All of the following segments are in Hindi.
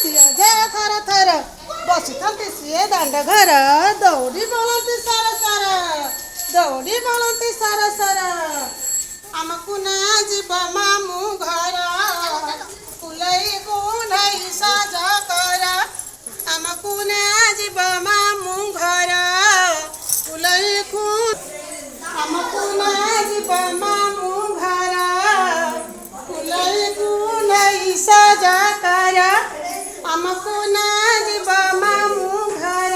सिए जे थर थर बसी थांती सिए दांड घर दौड़ी बोलती सारा सारा दौड़ी बोलती सारा सारा आमको ना जीव मामू घर कुलई कुंडई साजा कर आमको ना जीव मामू घर कुलई कुंड आमको ना जीव मामू घर कुलई कुंडई साजा कर आमको ना जीव मामू घर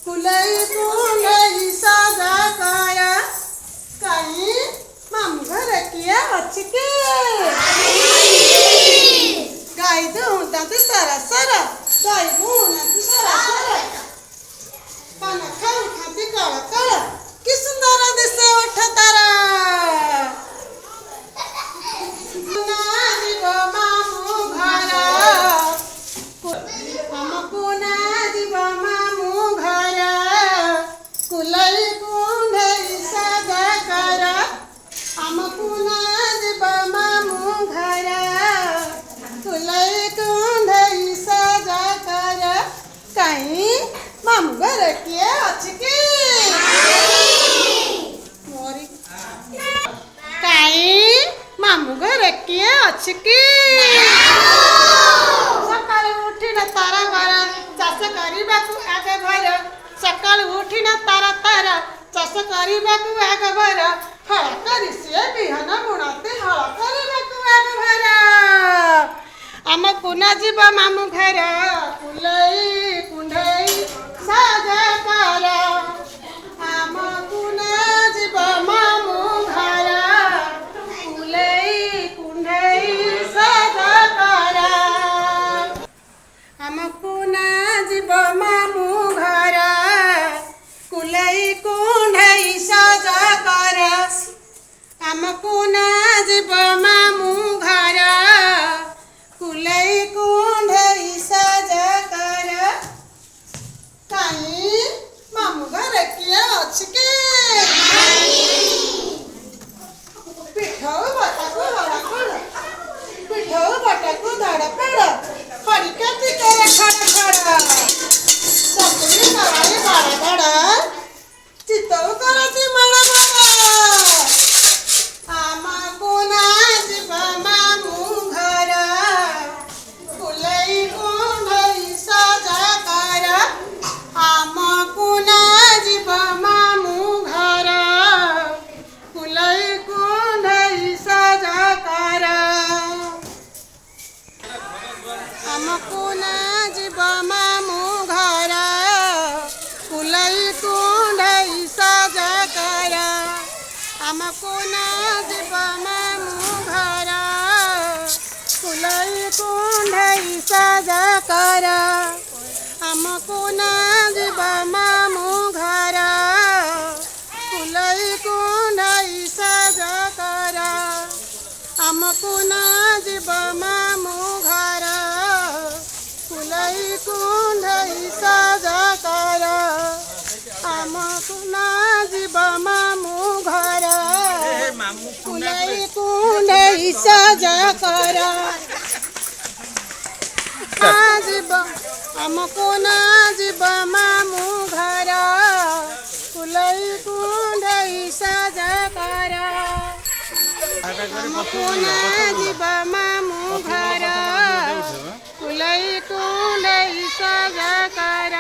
कुलई कुंडई साजा कर कहीं मामू घर किया अच्छी के गाय दूध सारा सारा गाय दूध सारा सारा पाना खाऊ खाती काला काला कि सुंदर दिसे उठ तारा ना जीव मामू घर हमको ना जीव मामू घर कुलई कुंडई साजा कर हमको ना जीव मामू घर कुलई कुंडई साजा कर कहीं मामू घर किए अच्छी की मोरी कहीं मामू घर किए अच्छी की सकाल उठी न तारा घर चाष करने आगे घर सकाल उठी न तारा तारा चाष करने आगे घर हल कर सी बिहन बुणती हल करने आगे घर आमको ना जीव मामू घर कुलई कुंडई साजा कर आमको ना जीव मामू घर कुलई कुंडई साजा कर हमको ना जीव मामू घर कुलई कुंडई साजा कर हमको ना जीव मामू घर कुलई कुंडई साजा कर कहीं मामू घर किया अच्छी के पिठो बटाको हड़कड़ पिठो बटाको धड़कड़ हरिकती करे खड़ा खड़ा सपनी कराई बड़ा बड़ा चितौ करती मड़ा मड़ा आमको ना जीव मामू घर कुलई कुंडई साजा कर आमको ना जीव मामू घर कुलई कुंडई साजा कर हमको ना जीव मामू घर कुलई कुंडई साजा कर हमको ना जीव मामू घर कुलई कुंडई साजा कर हमको ना जीव मामू घर कुलई कुंडई साजा कर हमको ना जीव मामू घर कुलई कुंडई साजा कर हमको ना जीव मामू घर कुलई कुंडई साजा कर हमको ना जीव मामू घर कुलई कुंडई साजा कर हमको ना जीव मामू घर कुलई कुंडई साजा कर